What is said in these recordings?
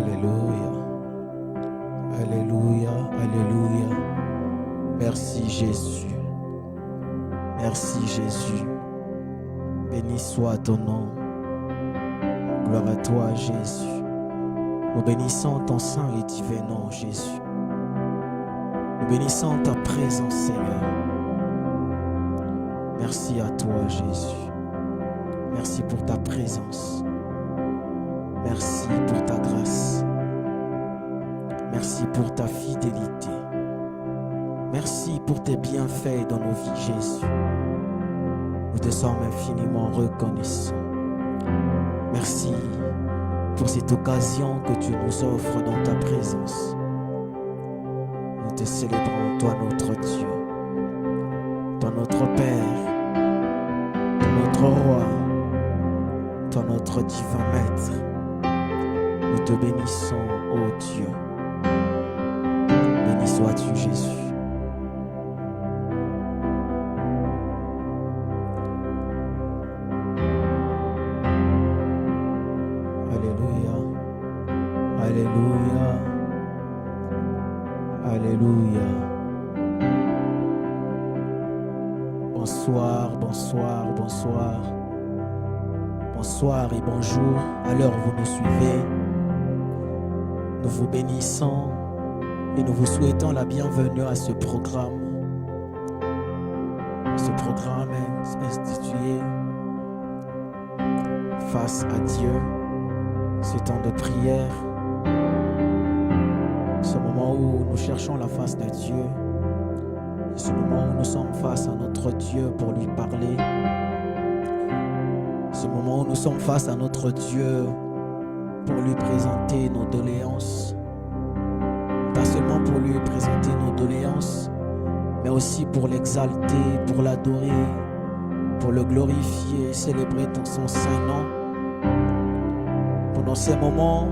Alléluia. Alléluia. Alléluia. Merci Jésus. Merci Jésus. Béni soit ton nom. Gloire à toi Jésus. Nous bénissons ton saint et divin nom Jésus. Nous bénissons ta présence Seigneur. Merci à toi Jésus. Merci pour ta présence. Merci pour ta grâce. Merci pour ta fidélité. Merci pour tes bienfaits dans nos vies, Jésus. Nous te sommes infiniment reconnaissants. Merci pour cette occasion que tu nous offres dans ta présence. Nous te célébrons, toi notre Dieu, toi notre Père, toi notre Roi, toi notre divin Maître. Nous te bénissons, ô Dieu. Béni sois-tu, Jésus. Alléluia. Alléluia. Alléluia. Bonsoir, bonsoir, bonsoir. Bonsoir et bonjour à l'heure où vous nous suivez. Nous vous bénissons et nous vous souhaitons la bienvenue à ce programme. Ce programme est institué face à Dieu, ce temps de prière, ce moment où nous cherchons la face de Dieu, ce moment où nous sommes face à notre Dieu pour lui parler, ce moment où nous sommes face à notre Dieu pour lui présenter nos doléances, pas seulement pour lui présenter nos doléances, mais aussi pour l'exalter, pour l'adorer, pour le glorifier, célébrer dans son saint nom. Pendant ces moments,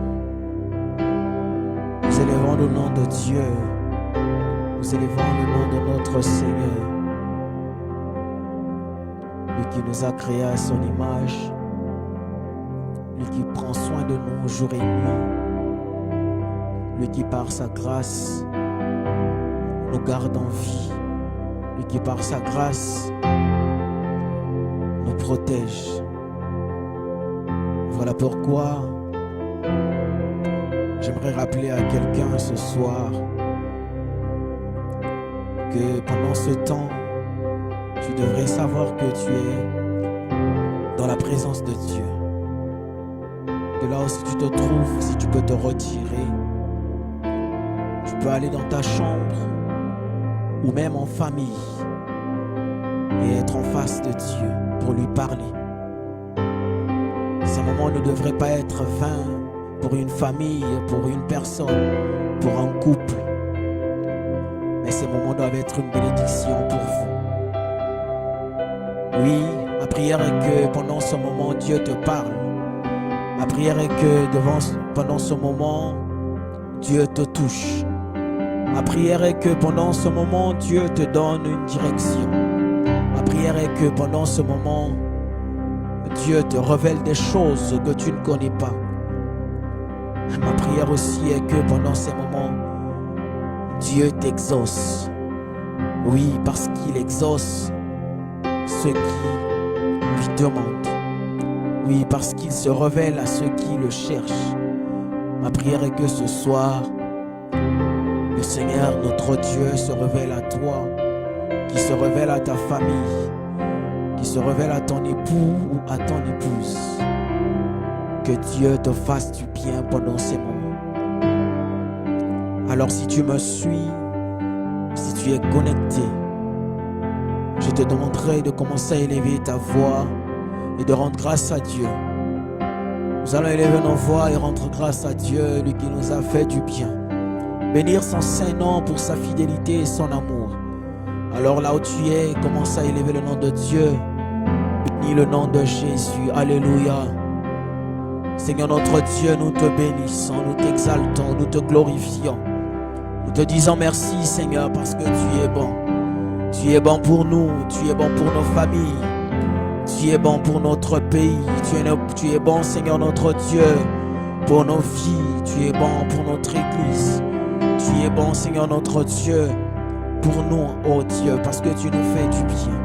nous élevons le nom de Dieu, nous élevons le nom de notre Seigneur, lui qui nous a créés à son image, lui qui prend soin de nous jour et nuit, lui qui par sa grâce nous garde en vie, lui qui par sa grâce nous protège. Voilà pourquoi j'aimerais rappeler à quelqu'un ce soir que pendant ce temps, tu devrais savoir que tu es dans la présence de Dieu. De là où si tu te trouves, si tu peux te retirer, tu peux aller dans ta chambre ou même en famille et être en face de Dieu pour lui parler. Ces moments ne devraient pas être vains pour une famille, pour une personne, pour un couple. Mais ces moments doivent être une bénédiction pour vous. Oui, ma prière est que pendant ce moment, Dieu te parle. Ma prière est que pendant ce moment, Dieu te touche. Ma prière est que pendant ce moment, Dieu te donne une direction. Ma prière est que pendant ce moment, Dieu te révèle des choses que tu ne connais pas. Ma prière aussi est que pendant ces moments, Dieu t'exauce. Oui, parce qu'il exauce ceux qui lui demandent. Oui, parce qu'il se révèle à ceux qui le cherchent. Ma prière est que ce soir, le Seigneur, notre Dieu, se révèle à toi, qui se révèle à ta famille, qui se révèle à ton époux ou à ton épouse. Que Dieu te fasse du bien pendant ces moments. Alors si tu me suis, si tu es connecté, je te demanderai de commencer à élever ta voix et de rendre grâce à Dieu. Nous allons élever nos voix et rendre grâce à Dieu, lui qui nous a fait du bien. Bénir son saint nom pour sa fidélité et son amour. Alors là où tu es, commence à élever le nom de Dieu. Bénis le nom de Jésus. Alléluia. Seigneur notre Dieu, nous te bénissons, nous t'exaltons, nous te glorifions. Nous te disons merci Seigneur parce que tu es bon. Tu es bon pour nous, tu es bon pour nos familles. Tu es bon pour notre pays. Tu es bon Seigneur notre Dieu pour nos vies. Tu es bon pour notre Église. Tu es bon, Seigneur notre Dieu, pour nous, oh Dieu, parce que tu nous fais du bien.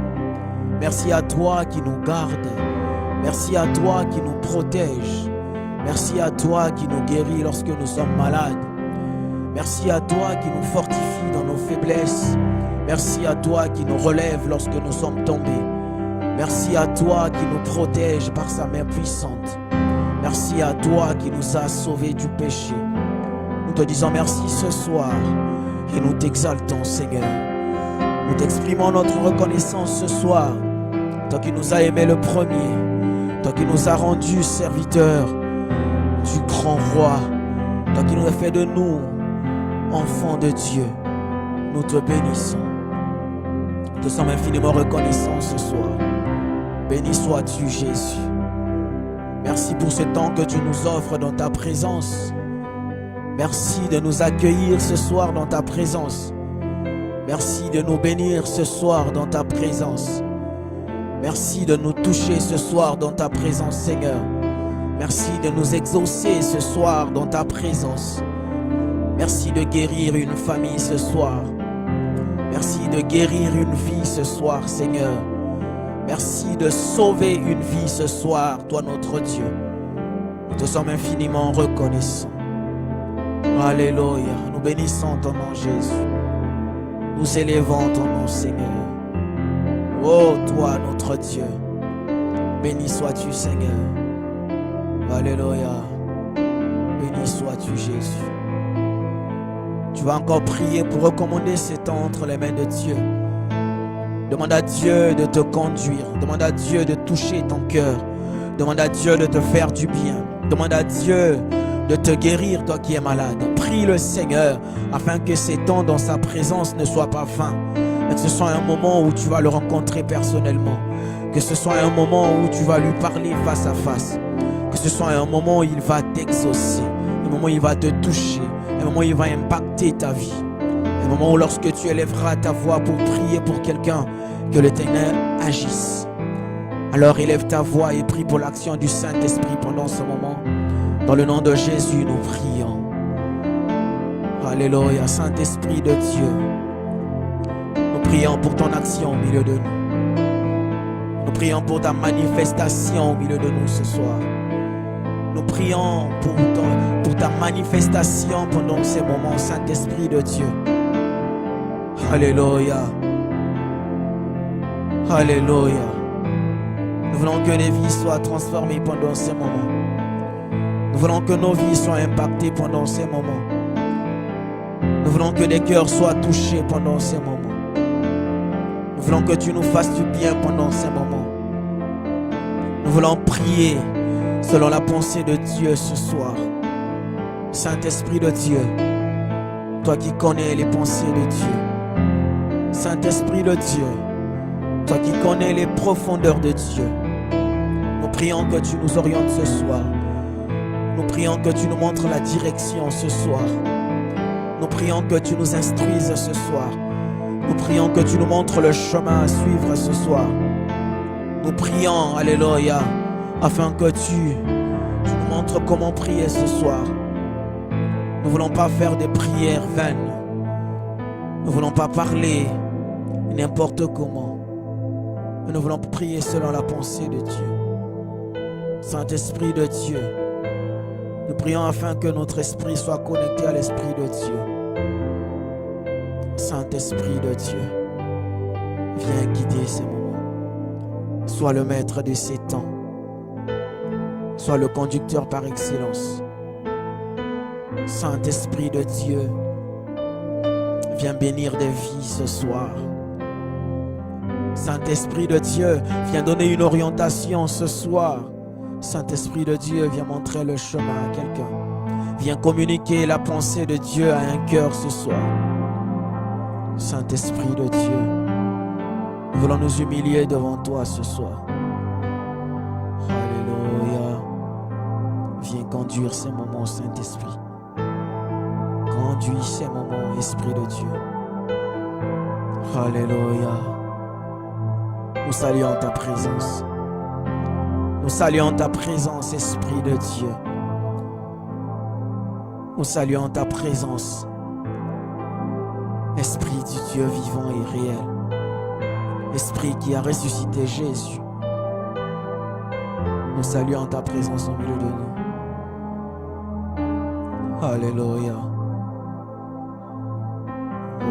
Merci à toi qui nous garde. Merci à toi qui nous protège. Merci à toi qui nous guérit lorsque nous sommes malades. Merci à toi qui nous fortifie dans nos faiblesses. Merci à toi qui nous relève lorsque nous sommes tombés. Merci à toi qui nous protège par sa main puissante. Merci à toi qui nous a sauvés du péché. Nous te disons merci ce soir et nous t'exaltons, Seigneur. Nous t'exprimons notre reconnaissance ce soir. Toi qui nous as aimés le premier, toi qui nous as rendus serviteurs du grand roi, toi qui nous as fait de nous enfants de Dieu, nous te bénissons. Nous te sommes infiniment reconnaissants ce soir. Béni sois-tu, Jésus. Merci pour ce temps que tu nous offres dans ta présence. Merci de nous accueillir ce soir dans ta présence. Merci de nous bénir ce soir dans ta présence. Merci de nous toucher ce soir dans ta présence, Seigneur. Merci de nous exaucer ce soir dans ta présence. Merci de guérir une famille ce soir. Merci de guérir une vie ce soir, Seigneur. Merci de sauver une vie ce soir, toi notre Dieu. Nous te sommes infiniment reconnaissants. Alléluia. Nous bénissons ton nom, Jésus. Nous élevons ton nom, Seigneur. Oh, toi, notre Dieu. Béni sois-tu, Seigneur. Alléluia. Béni sois-tu, Jésus. Tu vas encore prier pour recommander ces temps entre les mains de Dieu. Demande à Dieu de te conduire. Demande à Dieu de toucher ton cœur. Demande à Dieu de te faire du bien. Demande à Dieu de te guérir, toi qui es malade. Prie le Seigneur afin que ces temps dans sa présence ne soient pas vains. Que ce soit un moment où tu vas le rencontrer personnellement. Que ce soit un moment où tu vas lui parler face à face. Que ce soit un moment où il va t'exaucer. Un moment où il va te toucher. Un moment où il va impacter ta vie. Un moment où lorsque tu élèveras ta voix pour prier pour quelqu'un, que l'Éternel agisse. Alors élève ta voix et prie pour l'action du Saint-Esprit pendant ce moment. Dans le nom de Jésus, nous prions. Alléluia, Saint-Esprit de Dieu. Nous prions pour ton action au milieu de nous. Nous prions pour ta manifestation au milieu de nous ce soir. Nous prions pour ta manifestation pendant ces moments, Saint-Esprit de Dieu. Alléluia. Alléluia. Nous voulons que les vies soient transformées pendant ces moments. Nous voulons que nos vies soient impactées pendant ces moments. Nous voulons que des cœurs soient touchés pendant ces moments. Nous voulons que tu nous fasses du bien pendant ces moments. Nous voulons prier selon la pensée de Dieu ce soir. Saint-Esprit de Dieu, toi qui connais les pensées de Dieu. Saint-Esprit de Dieu, toi qui connais les profondeurs de Dieu. Nous prions que tu nous orientes ce soir. Nous prions que tu nous montres la direction ce soir. Nous prions que tu nous instruises ce soir. Nous prions que tu nous montres le chemin à suivre ce soir. Nous prions, alléluia, afin que tu nous montres comment prier ce soir. Nous ne voulons pas faire des prières vaines. Nous ne voulons pas parler n'importe comment. Mais nous voulons prier selon la pensée de Dieu. Saint-Esprit de Dieu, nous prions afin que notre esprit soit connecté à l'Esprit de Dieu. Saint-Esprit de Dieu, viens guider ces moments. Sois le maître de ces temps. Sois le conducteur par excellence. Saint-Esprit de Dieu, viens bénir des vies ce soir. Saint-Esprit de Dieu, viens donner une orientation ce soir. Saint-Esprit de Dieu, viens montrer le chemin à quelqu'un. Viens communiquer la pensée de Dieu à un cœur ce soir. Saint-Esprit de Dieu, nous voulons nous humilier devant toi ce soir. Alléluia. Viens conduire ces moments, Saint-Esprit. Conduis ces moments, Esprit de Dieu. Alléluia. Nous saluons ta présence. Nous saluons ta présence, Esprit de Dieu. Nous saluons ta présence. Esprit du Dieu vivant et réel. Esprit qui a ressuscité Jésus. Nous saluons ta présence au milieu de nous. Alléluia. Oh.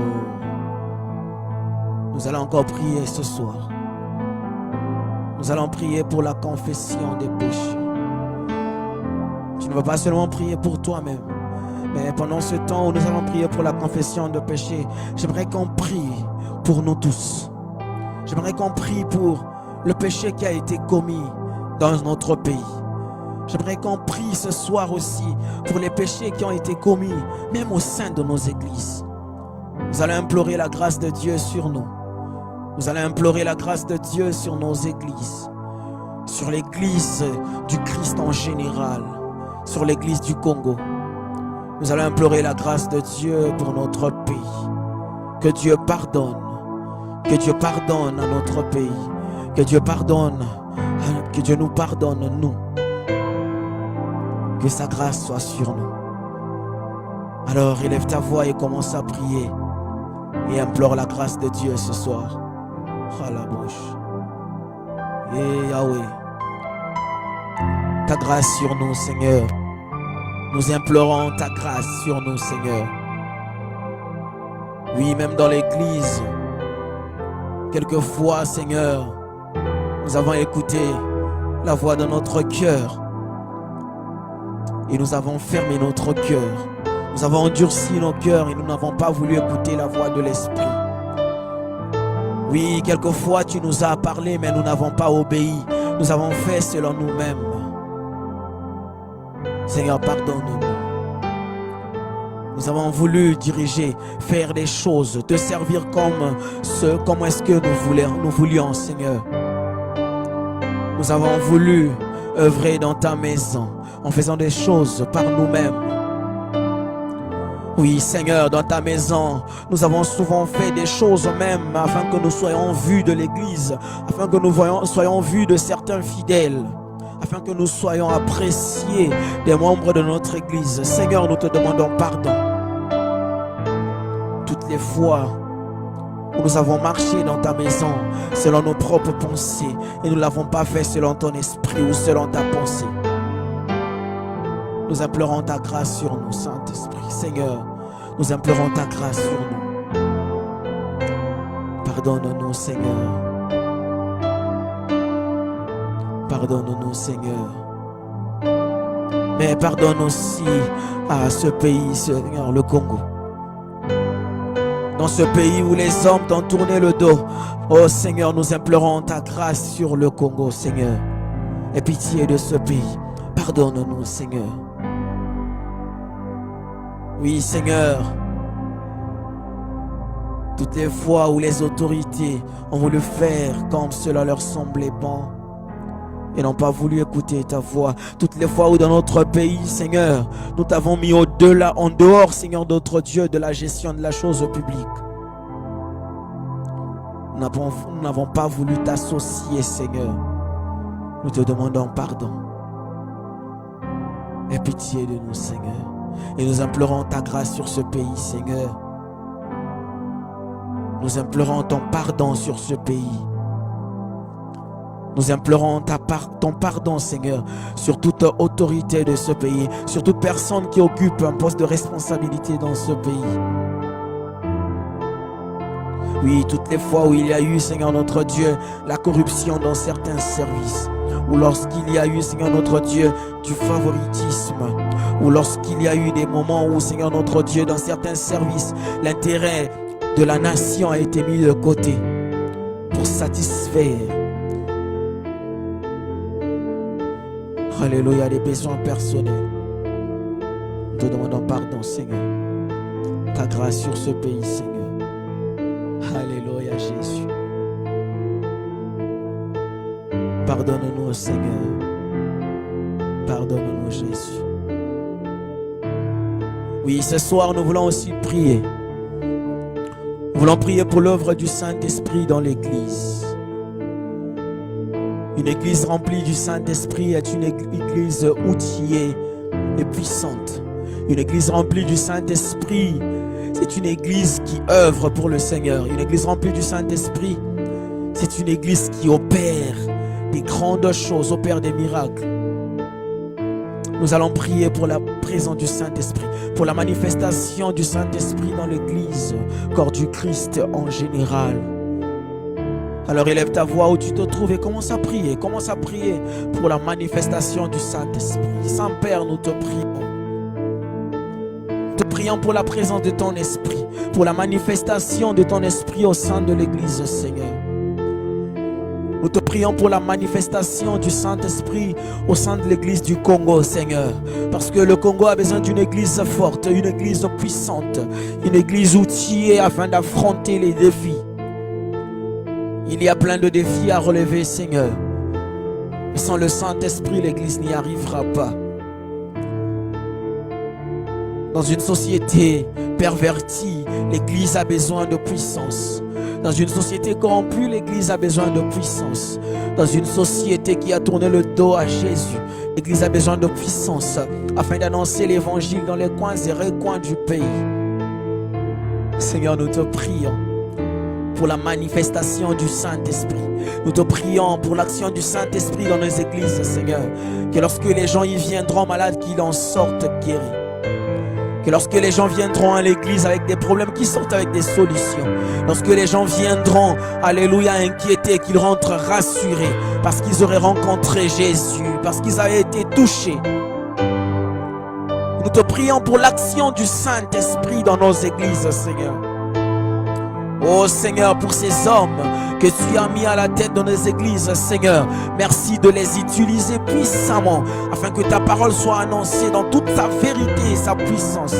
Nous allons encore prier ce soir. Nous allons prier pour la confession des péchés. Tu ne vas pas seulement prier pour toi-même, mais pendant ce temps où nous allons prier pour la confession de péché, j'aimerais qu'on prie pour nous tous. J'aimerais qu'on prie pour le péché qui a été commis dans notre pays. J'aimerais qu'on prie ce soir aussi pour les péchés qui ont été commis, même au sein de nos églises. Nous allons implorer la grâce de Dieu sur nous. Nous allons implorer la grâce de Dieu sur nos églises, sur l'église du Christ en général, sur l'église du Congo. Nous allons implorer la grâce de Dieu pour notre pays. Que Dieu pardonne à notre pays. Que Dieu nous pardonne, nous. Que sa grâce soit sur nous. Alors élève ta voix et commence à prier et implore la grâce de Dieu ce soir. À la bouche. Et Yahweh, ta grâce sur nous, Seigneur. Nous implorons ta grâce sur nous, Seigneur. Oui, même dans l'église, quelquefois, Seigneur, nous avons écouté la voix de notre cœur et nous avons fermé notre cœur. Nous avons endurci nos cœurs et nous n'avons pas voulu écouter la voix de l'Esprit. Oui, quelquefois tu nous as parlé, mais nous n'avons pas obéi. Nous avons fait selon nous-mêmes. Seigneur, pardonne-nous. Nous avons voulu diriger, faire des choses, te servir comme est-ce que nous voulions, Seigneur. Nous avons voulu œuvrer dans ta maison en faisant des choses par nous-mêmes. Oui, Seigneur, dans ta maison, nous avons souvent fait des choses même afin que nous soyons vus de l'Église, afin que nous soyons vus de certains fidèles, afin que nous soyons appréciés des membres de notre Église. Seigneur, nous te demandons pardon. Toutes les fois où nous avons marché dans ta maison selon nos propres pensées et nous ne l'avons pas fait selon ton esprit ou selon ta pensée. Nous implorons ta grâce sur nous, Saint-Esprit. Seigneur, nous implorons ta grâce sur nous. Pardonne-nous, Seigneur. Pardonne-nous, Seigneur. Mais pardonne aussi à ce pays, Seigneur, le Congo. Dans ce pays où les hommes t'ont tourné le dos. Oh Seigneur, nous implorons ta grâce sur le Congo, Seigneur. Aie pitié de ce pays. Pardonne-nous, Seigneur. Oui, Seigneur, toutes les fois où les autorités ont voulu faire comme cela leur semblait bon et n'ont pas voulu écouter ta voix, toutes les fois où dans notre pays, Seigneur, nous t'avons mis au-delà, en dehors, Seigneur, d'autre Dieu, de la gestion de la chose publique. Nous n'avons pas voulu t'associer, Seigneur. Nous te demandons pardon. Aie pitié de nous, Seigneur. Et nous implorons ta grâce sur ce pays, Seigneur. Nous implorons ton pardon sur ce pays. Nous implorons ton pardon, Seigneur, sur toute autorité de ce pays, sur toute personne qui occupe un poste de responsabilité dans ce pays. Oui, toutes les fois où il y a eu, Seigneur notre Dieu, la corruption dans certains services, ou lorsqu'il y a eu, Seigneur notre Dieu, du favoritisme, ou lorsqu'il y a eu des moments où, Seigneur notre Dieu, dans certains services, l'intérêt de la nation a été mis de côté pour satisfaire, alléluia, des besoins personnels. Nous te demandons pardon, Seigneur. Ta grâce sur ce pays, Seigneur. Alléluia, Jésus. Pardonne-nous, Seigneur. Pardonne-nous, Jésus. Oui, ce soir, nous voulons aussi prier. Nous voulons prier pour l'œuvre du Saint-Esprit dans l'Église. Une Église remplie du Saint-Esprit est une Église outillée et puissante. Une église remplie du Saint-Esprit, c'est une église qui œuvre pour le Seigneur. Une église remplie du Saint-Esprit, c'est une église qui opère des grandes choses, opère des miracles. Nous allons prier pour la présence du Saint-Esprit, pour la manifestation du Saint-Esprit dans l'église, corps du Christ en général. Alors élève ta voix où tu te trouves et commence à prier pour la manifestation du Saint-Esprit. Saint-Père, nous te prions. Nous te prions pour la présence de ton Esprit, pour la manifestation de ton Esprit au sein de l'église, Seigneur. Nous te prions pour la manifestation du Saint-Esprit au sein de l'église du Congo, Seigneur. Parce que le Congo a besoin d'une église forte, une église puissante, une église outillée afin d'affronter les défis. Il y a plein de défis à relever, Seigneur. Et sans le Saint-Esprit, l'église n'y arrivera pas. Dans une société pervertie, l'église a besoin de puissance. Dans une société corrompue, l'église a besoin de puissance. Dans une société qui a tourné le dos à Jésus, l'église a besoin de puissance afin d'annoncer l'évangile dans les coins et recoins du pays. Seigneur, nous te prions pour la manifestation du Saint-Esprit. Nous te prions pour l'action du Saint-Esprit dans nos églises, Seigneur. Que lorsque les gens y viendront malades, qu'ils en sortent guéris. Que lorsque les gens viendront à l'église avec des problèmes, qu'ils sortent avec des solutions. Lorsque les gens viendront, alléluia, inquiétés, qu'ils rentrent rassurés parce qu'ils auraient rencontré Jésus, parce qu'ils avaient été touchés. Nous te prions pour l'action du Saint-Esprit dans nos églises, Seigneur. Oh Seigneur, pour ces hommes que tu as mis à la tête de nos églises, Seigneur, merci de les utiliser puissamment afin que ta parole soit annoncée dans toute sa vérité et sa puissance.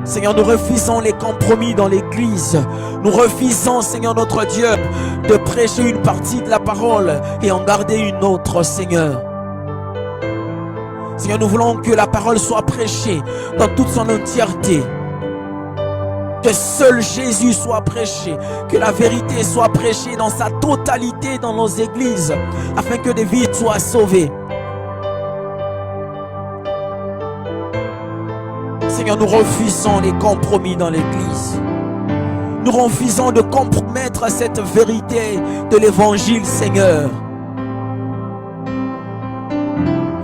Seigneur, nous refusons les compromis dans l'église. Nous refusons, Seigneur notre Dieu, de prêcher une partie de la parole et en garder une autre, Seigneur. Seigneur, nous voulons que la parole soit prêchée dans toute son entièreté. Que seul Jésus soit prêché, que la vérité soit prêchée dans sa totalité dans nos églises, afin que des vies soient sauvées. Seigneur, nous refusons les compromis dans l'église. Nous refusons de compromettre cette vérité de l'évangile, Seigneur.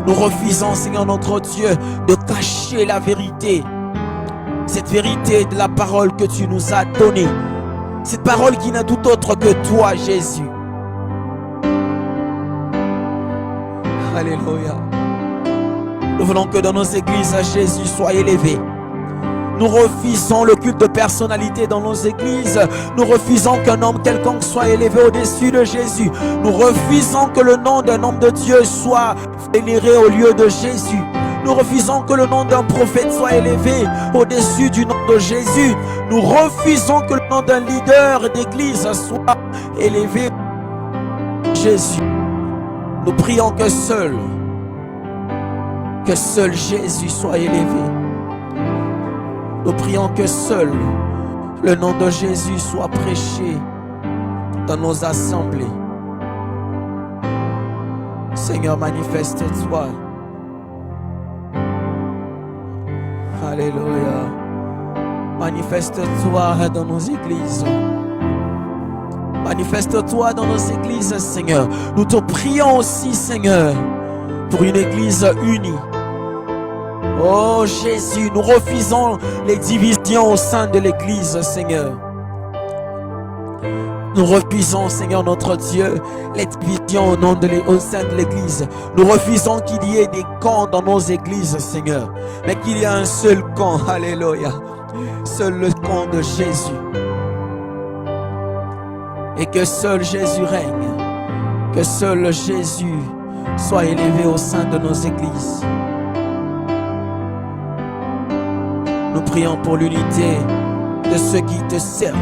Nous refusons, Seigneur notre Dieu, de cacher la vérité. Cette vérité de la parole que tu nous as donnée. Cette parole qui n'a tout autre que toi, Jésus. Alléluia. Nous voulons que dans nos églises, Jésus soit élevé. Nous refusons le culte de personnalité dans nos églises. Nous refusons qu'un homme quelconque soit élevé au-dessus de Jésus. Nous refusons que le nom d'un homme de Dieu soit vénéré au lieu de Jésus. Nous refusons que le nom d'un prophète soit élevé au-dessus du nom de Jésus. Nous refusons que le nom d'un leader d'église soit élevé au Jésus. Nous prions que seul Jésus soit élevé. Nous prions que seul le nom de Jésus soit prêché dans nos assemblées. Seigneur, manifeste-toi. Alléluia. Manifeste-toi dans nos églises. Manifeste-toi dans nos églises, Seigneur. Nous te prions aussi, Seigneur, pour une église unie. Oh Jésus, nous refusons les divisions au sein de l'église, Seigneur. Nous refusons, Seigneur notre Dieu, les divisions au sein de l'église. Nous refusons qu'il y ait des camps dans nos églises, Seigneur. Mais qu'il y ait un seul camp, alléluia. Seul le camp de Jésus. Et que seul Jésus règne. Que seul Jésus soit élevé au sein de nos églises. Nous prions pour l'unité de ceux qui te servent.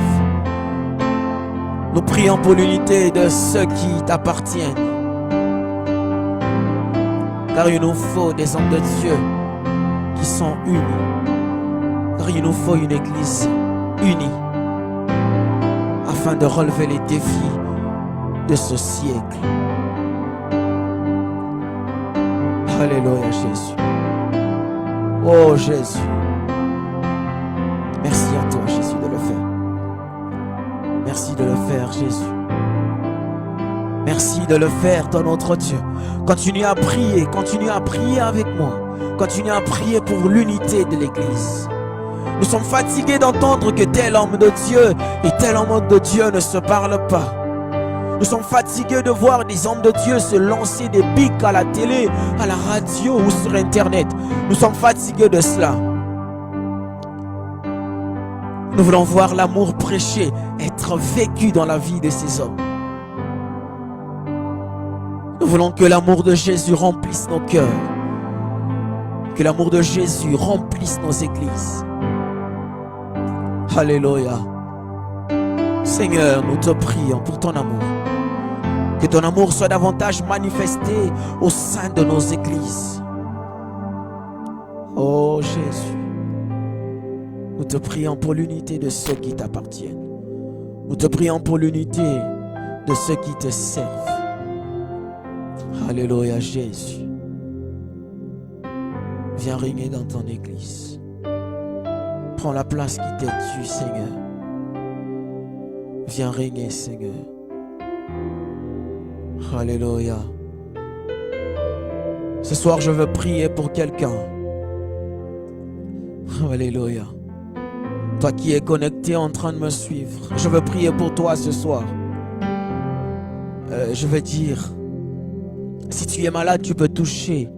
Nous prions pour l'unité de ceux qui t'appartiennent. Car il nous faut des hommes de Dieu qui sont unis. Car il nous faut une église unie afin de relever les défis de ce siècle. Alléluia, Jésus. Oh, Jésus. Merci à toi, Jésus, de le faire. Merci de le faire, Jésus. Merci de le faire, ton notre Dieu. Continue à prier avec moi. Continue à prier pour l'unité de l'Église. Nous sommes fatigués d'entendre que tel homme de Dieu et tel homme de Dieu ne se parlent pas. Nous sommes fatigués de voir des hommes de Dieu se lancer des pics à la télé, à la radio ou sur Internet. Nous sommes fatigués de cela. Nous voulons voir l'amour prêché, être vécu dans la vie de ces hommes. Nous voulons que l'amour de Jésus remplisse nos cœurs. Que l'amour de Jésus remplisse nos églises. Alléluia. Seigneur, nous te prions pour ton amour. Que ton amour soit davantage manifesté au sein de nos églises. Oh Jésus. Nous te prions pour l'unité de ceux qui t'appartiennent. Nous te prions pour l'unité de ceux qui te servent. Alléluia, Jésus. Viens régner dans ton église. Prends la place qui t'est due, Seigneur. Viens régner, Seigneur. Alléluia. Ce soir, je veux prier pour quelqu'un. Alléluia. Toi qui es connecté en train de me suivre, je veux prier pour toi ce soir. Je veux dire, si tu es malade, tu peux toucher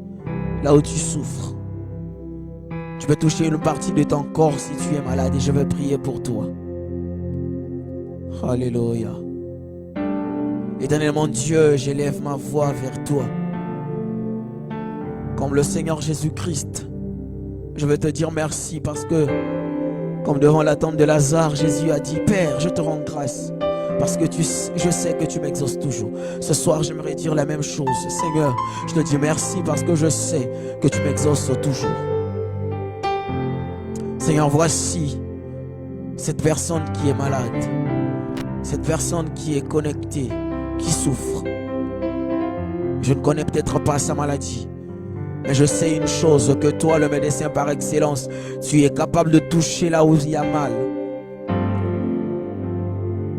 là où tu souffres. Tu peux toucher une partie de ton corps si tu es malade et je veux prier pour toi. Alléluia. Éternel mon Dieu, j'élève ma voix vers toi. Comme le Seigneur Jésus-Christ, je veux te dire merci parce que, comme devant la tombe de Lazare, Jésus a dit, Père, je te rends grâce parce que je sais que tu m'exauces toujours. Ce soir, j'aimerais dire la même chose. Seigneur, je te dis merci parce que je sais que tu m'exauces toujours. Seigneur, voici cette personne qui est malade, cette personne qui est connectée, qui souffre. Je ne connais peut-être pas sa maladie, mais je sais une chose, que toi, le médecin par excellence, tu es capable de toucher là où il y a mal.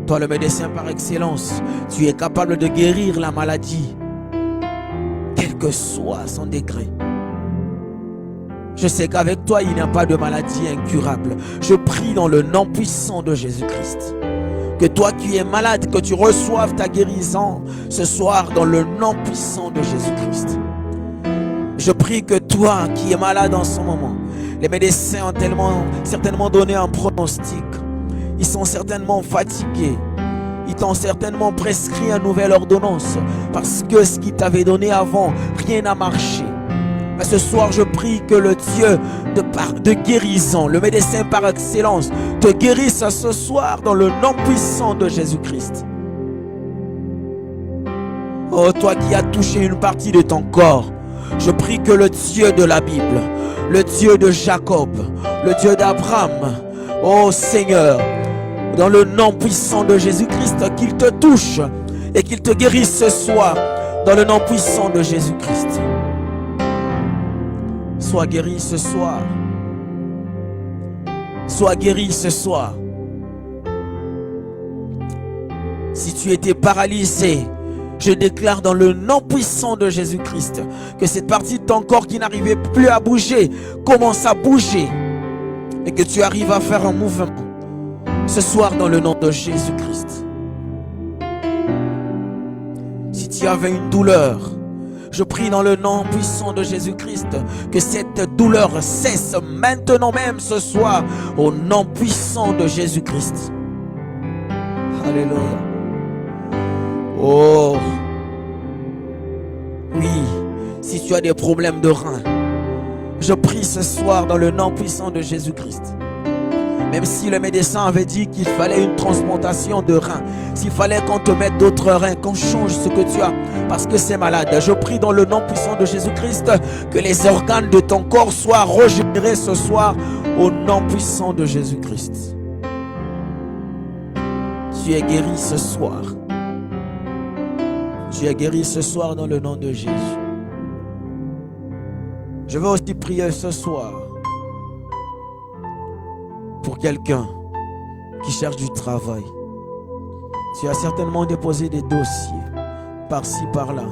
Toi, le médecin par excellence, tu es capable de guérir la maladie, quel que soit son degré. Je sais qu'avec toi, il n'y a pas de maladie incurable. Je prie dans le nom puissant de Jésus-Christ. Que toi qui es malade, que tu reçoives ta guérison ce soir dans le nom puissant de Jésus-Christ. Je prie que toi qui es malade en ce moment, les médecins ont certainement donné un pronostic. Ils sont certainement fatigués. Ils t'ont certainement prescrit une nouvelle ordonnance parce que ce qu'ils t'avaient donné avant, rien n'a marché. Mais ce soir, je prie que le Dieu de guérison, le médecin par excellence, te guérisse ce soir dans le nom puissant de Jésus-Christ. Oh, toi qui as touché une partie de ton corps, je prie que le Dieu de la Bible, le Dieu de Jacob, le Dieu d'Abraham, oh Seigneur, dans le nom puissant de Jésus-Christ, qu'il te touche et qu'il te guérisse ce soir dans le nom puissant de Jésus-Christ. Sois guéri ce soir. Sois guéri ce soir. Si tu étais paralysé, je déclare dans le nom puissant de Jésus-Christ que cette partie de ton corps qui n'arrivait plus à bouger commence à bouger et que tu arrives à faire un mouvement ce soir dans le nom de Jésus-Christ. Si tu avais une douleur, je prie dans le nom puissant de Jésus-Christ que cette douleur cesse maintenant même ce soir au nom puissant de Jésus-Christ. Alléluia. Oh, oui, si tu as des problèmes de reins, je prie ce soir dans le nom puissant de Jésus-Christ. Même si le médecin avait dit qu'il fallait une transplantation de reins, s'il fallait qu'on te mette d'autres reins, qu'on change ce que tu as, parce que c'est malade, je prie dans le nom puissant de Jésus-Christ que les organes de ton corps soient régénérés ce soir au nom puissant de Jésus-Christ. Tu es guéri ce soir. Tu es guéri ce soir dans le nom de Jésus. Je veux aussi prier ce soir pour quelqu'un qui cherche du travail. Tu as certainement déposé des dossiers par-ci, par-là.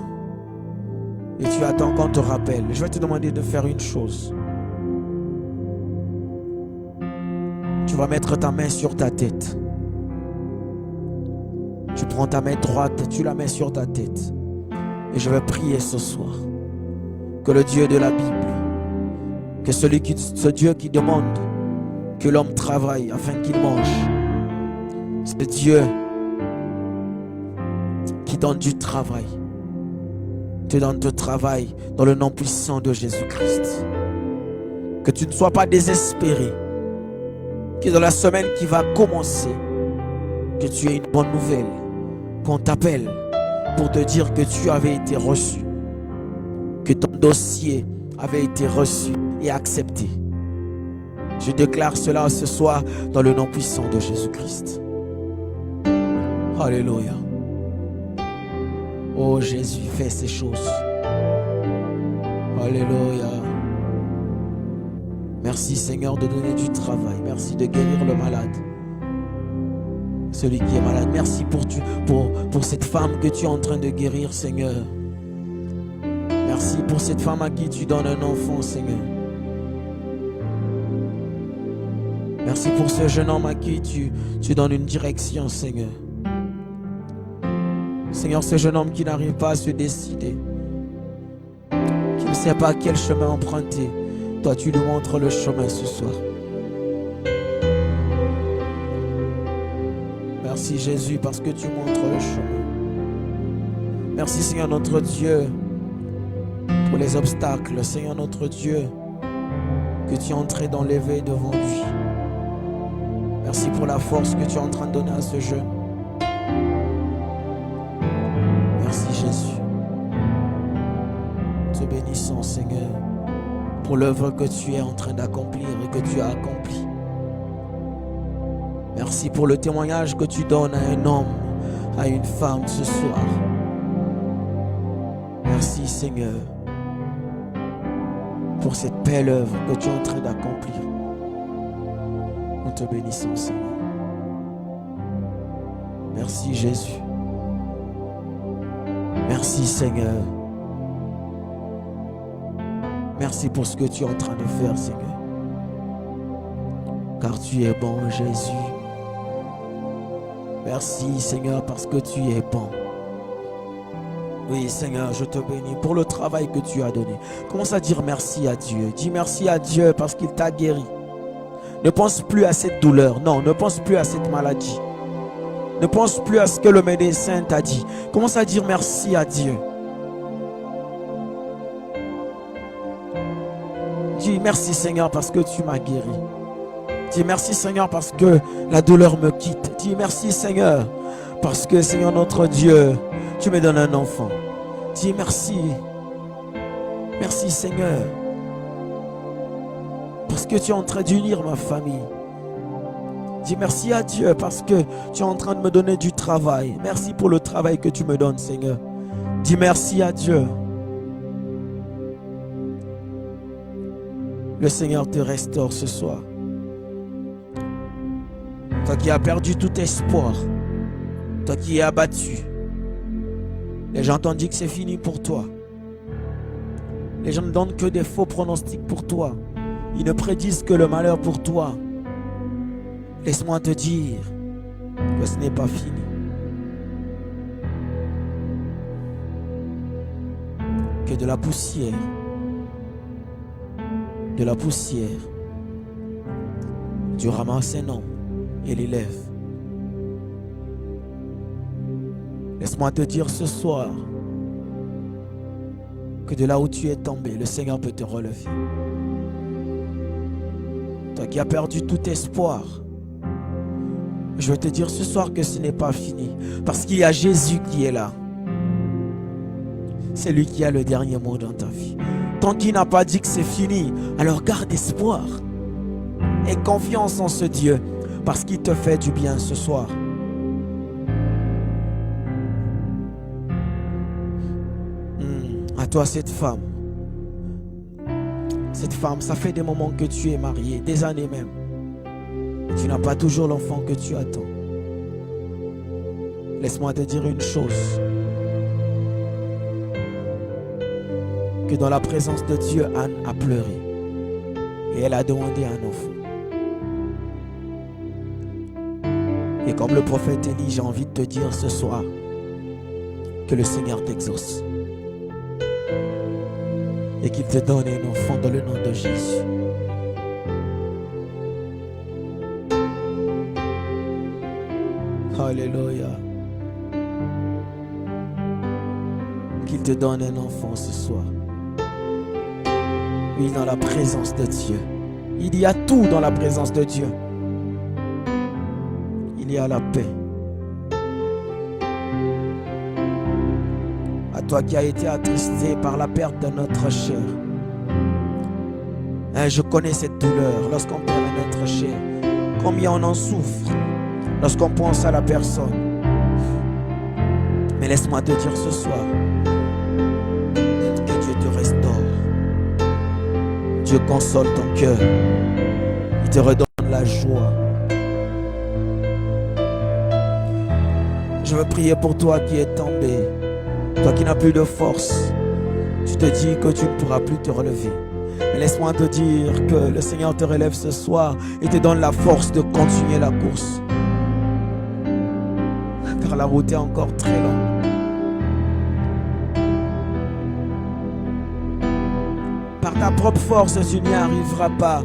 Et tu attends qu'on te rappelle. Je vais te demander de faire une chose. Tu vas mettre ta main sur ta tête. Tu prends ta main droite, tu la mets sur ta tête. Et je vais prier ce soir que le Dieu de la Bible, que ce Dieu qui demande que l'homme travaille afin qu'il mange, ce Dieu qui donne du travail, te donne de travail dans le nom puissant de Jésus-Christ. Que tu ne sois pas désespéré, que dans la semaine qui va commencer, que tu aies une bonne nouvelle, qu'on t'appelle pour te dire que tu avais été reçu, que ton dossier avait été reçu et accepté. Je déclare cela ce soir dans le nom puissant de Jésus-Christ. Alléluia. Oh Jésus, fais ces choses. Alléluia. Merci Seigneur de donner du travail. Merci de guérir le malade. Celui qui est malade. Merci pour cette femme que tu es en train de guérir, Seigneur. Merci pour cette femme à qui tu donnes un enfant, Seigneur. Merci pour ce jeune homme à qui tu donnes une direction, Seigneur. Seigneur, ce jeune homme qui n'arrive pas à se décider, qui ne sait pas quel chemin emprunter, toi tu lui montres le chemin ce soir. Merci Jésus parce que tu montres le chemin. Merci Seigneur notre Dieu pour les obstacles, Seigneur notre Dieu, que tu es en train d'enlever devant lui. Merci pour la force que tu es en train de donner à ce jeune. Merci Jésus. Te bénissons Seigneur pour l'œuvre que tu es en train d'accomplir et que tu as accompli. Merci pour le témoignage que tu donnes à un homme, à une femme ce soir. Merci Seigneur pour cette belle œuvre que tu es en train d'accomplir. Nous te bénissons Seigneur. Merci Jésus. Merci Seigneur. Merci pour ce que tu es en train de faire Seigneur. Car tu es bon Jésus. Merci Seigneur parce que tu es bon. Oui Seigneur, je te bénis pour le travail que tu as donné. Commence à dire merci à Dieu. Dis merci à Dieu parce qu'il t'a guéri. Ne pense plus à cette douleur. Non, ne pense plus à cette maladie. Ne pense plus à ce que le médecin t'a dit. Commence à dire merci à Dieu. Dis merci Seigneur parce que tu m'as guéri. Dis merci Seigneur parce que la douleur me quitte. Dis merci Seigneur parce que Seigneur notre Dieu, tu me donnes un enfant. Dis merci. Merci Seigneur parce que tu es en train d'unir ma famille. Dis merci à Dieu parce que tu es en train de me donner du travail. Merci pour le travail que tu me donnes Seigneur. Dis merci à Dieu. Le Seigneur te restaure ce soir. Toi qui as perdu tout espoir, toi qui es abattu, les gens t'ont dit que c'est fini pour toi. Les gens ne donnent que des faux pronostics pour toi. Ils ne prédisent que le malheur pour toi. Laisse-moi te dire que ce n'est pas fini. Que de la poussière, tu ramasses un homme et l'élève. Laisse-moi te dire ce soir que de là où tu es tombé, le Seigneur peut te relever. Toi qui as perdu tout espoir, je veux te dire ce soir que ce n'est pas fini. Parce qu'il y a Jésus qui est là. C'est lui qui a le dernier mot dans ta vie. Tant qu'il n'a pas dit que c'est fini, alors garde espoir. Aie confiance en ce Dieu. Parce qu'il te fait du bien ce soir. À toi cette femme Cette femme, ça fait des moments que tu es mariée, des années même. Tu n'as pas toujours l'enfant que tu attends. Laisse-moi te dire une chose. Que dans la présence de Dieu, Anne a pleuré. Et elle a demandé un enfant. Et comme le prophète Élie, j'ai envie de te dire ce soir que le Seigneur t'exauce. Et qu'il te donne un enfant dans le nom de Jésus. Alléluia. Qu'il te donne un enfant ce soir. Oui, dans la présence de Dieu. Il y a tout dans la présence de Dieu. Il y a la paix. À toi qui as été attristé par la perte de notre chair. Je connais cette douleur lorsqu'on perd notre chair. Combien on en souffre lorsqu'on pense à la personne. Mais laisse-moi te dire ce soir que Dieu te restaure. Dieu console ton cœur. Il te redonne la joie. Je veux prier pour toi qui es tombé. Toi qui n'as plus de force. Tu te dis que tu ne pourras plus te relever. Mais laisse-moi te dire que le Seigneur te relève ce soir et te donne la force de continuer la course. Car la route est encore très longue. Par ta propre force, tu n'y arriveras pas.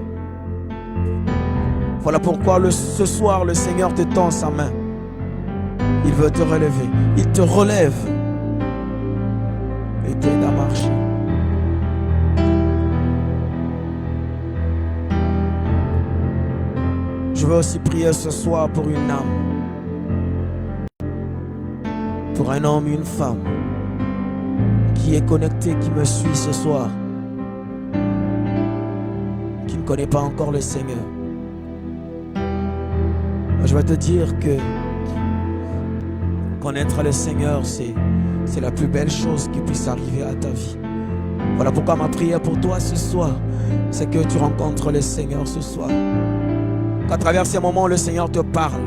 Voilà pourquoi ce soir, le Seigneur te tend sa main. Il veut te relever. Il te relève et t'aide à marcher. Je veux aussi prier ce soir pour une âme, pour un homme, une femme qui est connecté, qui me suit ce soir, qui ne connaît pas encore le Seigneur. Je vais te dire que connaître le Seigneur, c'est la plus belle chose qui puisse arriver à ta vie. Voilà pourquoi ma prière pour toi ce soir, c'est que tu rencontres le Seigneur ce soir. Qu'à travers ces moments, le Seigneur te parle.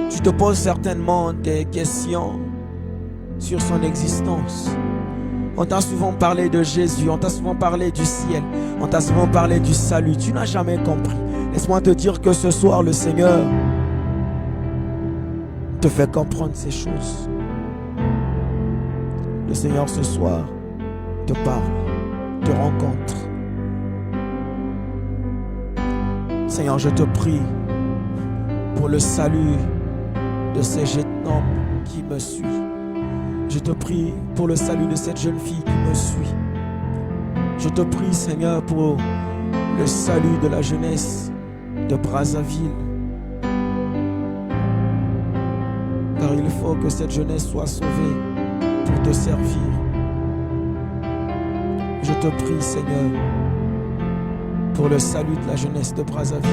Tu te poses certainement des questions sur son existence. On t'a souvent parlé de Jésus, on t'a souvent parlé du ciel, on t'a souvent parlé du salut. Tu n'as jamais compris. Laisse-moi te dire que ce soir, le Seigneur te fait comprendre ces choses. Le Seigneur ce soir te parle, te rencontre. Seigneur, je te prie pour le salut de ces jeunes hommes qui me suivent. Je te prie pour le salut de cette jeune fille qui me suit. Je te prie, Seigneur, pour le salut de la jeunesse de Brazzaville. Car il faut que cette jeunesse soit sauvée pour te servir. Je te prie, Seigneur, pour le salut de la jeunesse de Brazzaville,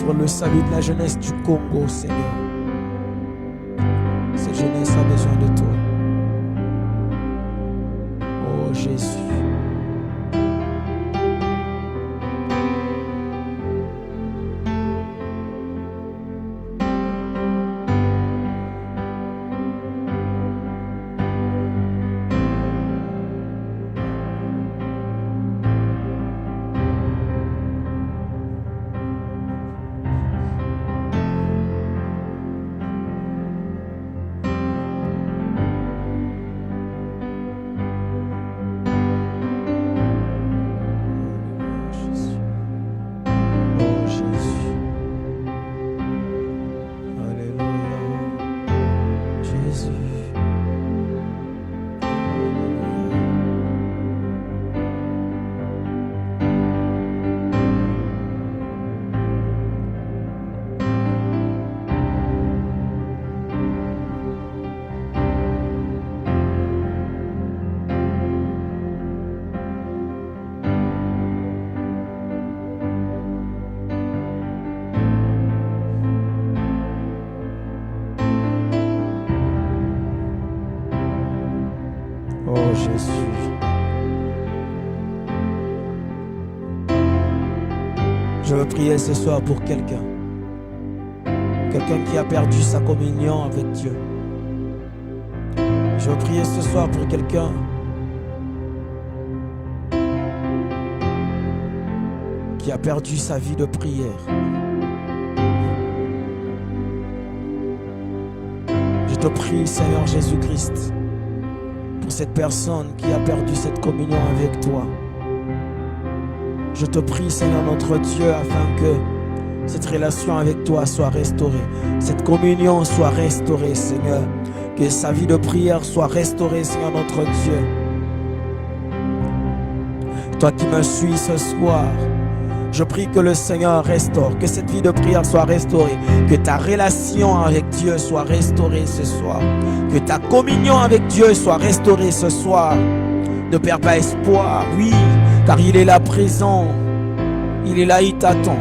pour le salut de la jeunesse du Congo, Seigneur. Cette jeunesse a besoin de toi. Oh Jésus. Oh Jésus. Je veux prier ce soir pour quelqu'un. Quelqu'un qui a perdu sa communion avec Dieu. Je veux prier ce soir pour quelqu'un qui a perdu sa vie de prière. Je te prie, Seigneur Jésus-Christ, pour cette personne qui a perdu cette communion avec toi. Je te prie, Seigneur notre Dieu, afin que cette relation avec toi soit restaurée. Cette communion soit restaurée, Seigneur. Que sa vie de prière soit restaurée, Seigneur notre Dieu. Toi qui me suis ce soir, je prie que le Seigneur restaure, que cette vie de prière soit restaurée, que ta relation avec Dieu soit restaurée ce soir, que ta communion avec Dieu soit restaurée ce soir. Ne perds pas espoir, oui, car il est là présent, il est là, il t'attend.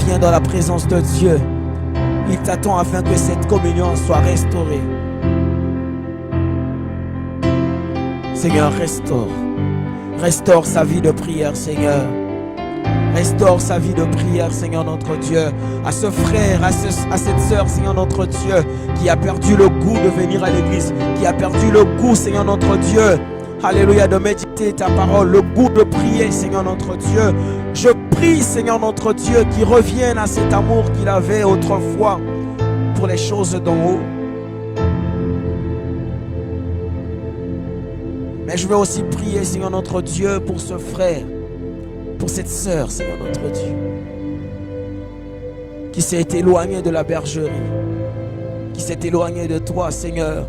Viens dans la présence de Dieu, il t'attend afin que cette communion soit restaurée. Seigneur, restaure sa vie de prière, Seigneur. Restaure sa vie de prière, Seigneur notre Dieu. À ce frère, à cette sœur, Seigneur notre Dieu, qui a perdu le goût de venir à l'église, qui a perdu le goût, Seigneur notre Dieu, alléluia, de méditer ta parole, le goût de prier, Seigneur notre Dieu. Je prie, Seigneur notre Dieu, qu'il revienne à cet amour qu'il avait autrefois pour les choses d'en haut. Mais je veux aussi prier, Seigneur notre Dieu, pour ce frère, pour cette sœur, Seigneur notre Dieu, qui s'est éloigné de la bergerie, qui s'est éloigné de toi, Seigneur.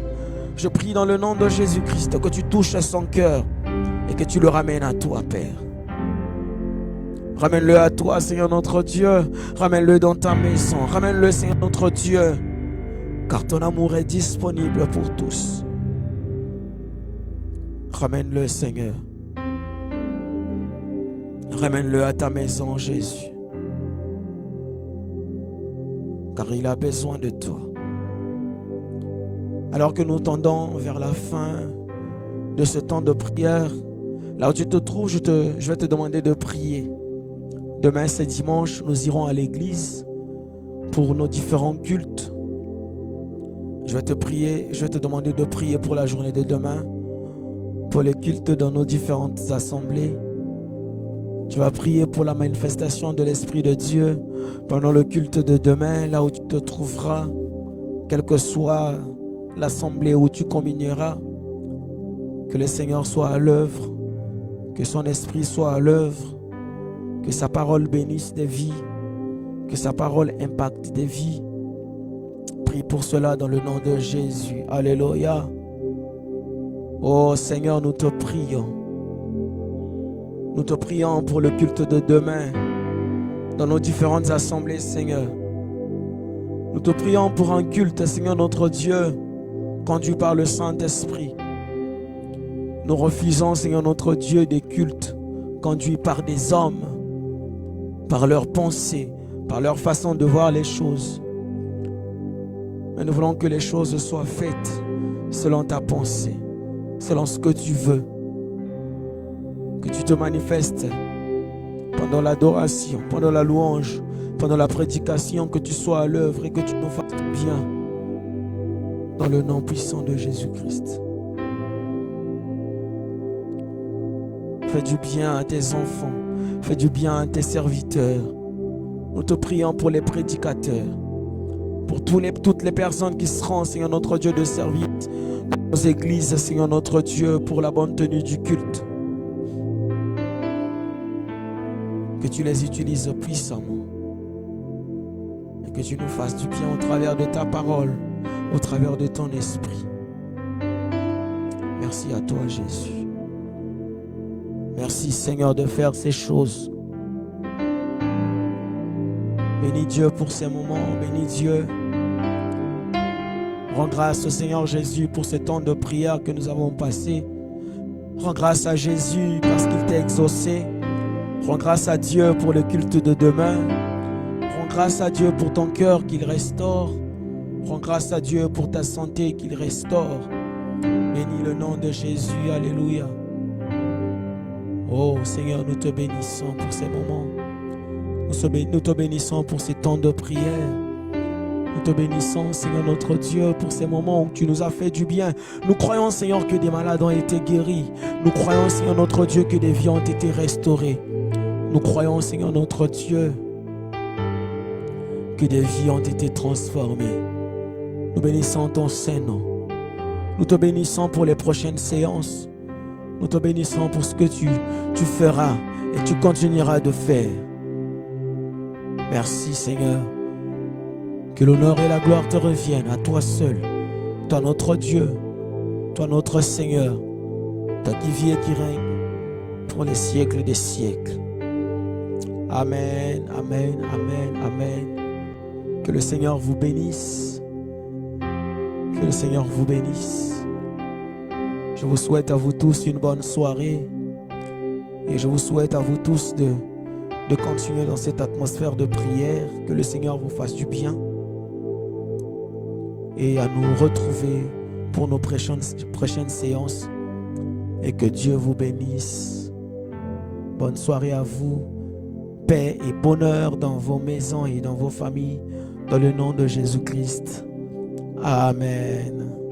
Je prie dans le nom de Jésus-Christ que tu touches son cœur et que tu le ramènes à toi, Père. Ramène-le à toi, Seigneur notre Dieu. Ramène-le dans ta maison. Ramène-le, Seigneur notre Dieu, car ton amour est disponible pour tous. Ramène-le, Seigneur. Ramène-le à ta maison, Jésus, car il a besoin de toi. Alors que nous tendons vers la fin de ce temps de prière, là où tu te trouves, je vais te demander de prier. Demain, c'est dimanche, nous irons à l'église pour nos différents cultes. Je vais te demander de prier pour la journée de demain, pour les cultes dans nos différentes assemblées. Tu vas prier pour la manifestation de l'Esprit de Dieu pendant le culte de demain, là où tu te trouveras, quelle que soit l'assemblée où tu communieras. Que le Seigneur soit à l'œuvre, que son Esprit soit à l'œuvre, que sa parole bénisse des vies, que sa parole impacte des vies. Prie pour cela dans le nom de Jésus. Alléluia. Oh Seigneur, nous te prions. Nous te prions pour le culte de demain dans nos différentes assemblées, Seigneur. Nous te prions pour un culte, Seigneur notre Dieu, conduit par le Saint-Esprit. Nous refusons, Seigneur notre Dieu, des cultes conduits par des hommes, par leurs pensées, par leur façon de voir les choses. Mais nous voulons que les choses soient faites selon ta pensée, selon ce que tu veux. Que tu te manifestes pendant l'adoration, pendant la louange, pendant la prédication, que tu sois à l'œuvre et que tu nous fasses bien dans le nom puissant de Jésus-Christ. Fais du bien à tes enfants, fais du bien à tes serviteurs. Nous te prions pour les prédicateurs, pour toutes les personnes qui seront, Seigneur notre Dieu, de service dans nos églises, Seigneur notre Dieu, pour la bonne tenue du culte. Que tu les utilises puissamment et que tu nous fasses du bien au travers de ta parole, au travers de ton esprit. Merci à toi, Jésus. Merci, Seigneur, de faire ces choses. Bénis Dieu pour ces moments, bénis Dieu. Rends grâce au Seigneur Jésus pour ce temps de prière que nous avons passé. Rends grâce à Jésus parce qu'il t'a exaucé. Rends grâce à Dieu pour le culte de demain. Rends grâce à Dieu pour ton cœur qu'il restaure. Rends grâce à Dieu pour ta santé qu'il restaure. Bénis le nom de Jésus. Alléluia. Oh Seigneur, nous te bénissons pour ces moments. Nous te bénissons pour ces temps de prière. Nous te bénissons, Seigneur notre Dieu, pour ces moments où tu nous as fait du bien. Nous croyons, Seigneur, que des malades ont été guéris. Nous croyons, Seigneur notre Dieu, que des vies ont été restaurées. Nous croyons, Seigneur notre Dieu, que des vies ont été transformées. Nous bénissons ton Saint-Nom. Nous te bénissons pour les prochaines séances. Nous te bénissons pour ce que tu feras et tu continueras de faire. Merci, Seigneur. Que l'honneur et la gloire te reviennent à toi seul, toi notre Dieu, toi notre Seigneur, toi qui vis et qui règne pour les siècles des siècles. Amen, amen, amen, amen. Que le Seigneur vous bénisse. Que le Seigneur vous bénisse. Je vous souhaite à vous tous une bonne soirée. Et je vous souhaite à vous tous de continuer dans cette atmosphère de prière. Que le Seigneur vous fasse du bien. Et à nous retrouver pour nos prochaines séances. Et que Dieu vous bénisse. Bonne soirée à vous. Paix et bonheur dans vos maisons et dans vos familles. Dans le nom de Jésus-Christ. Amen.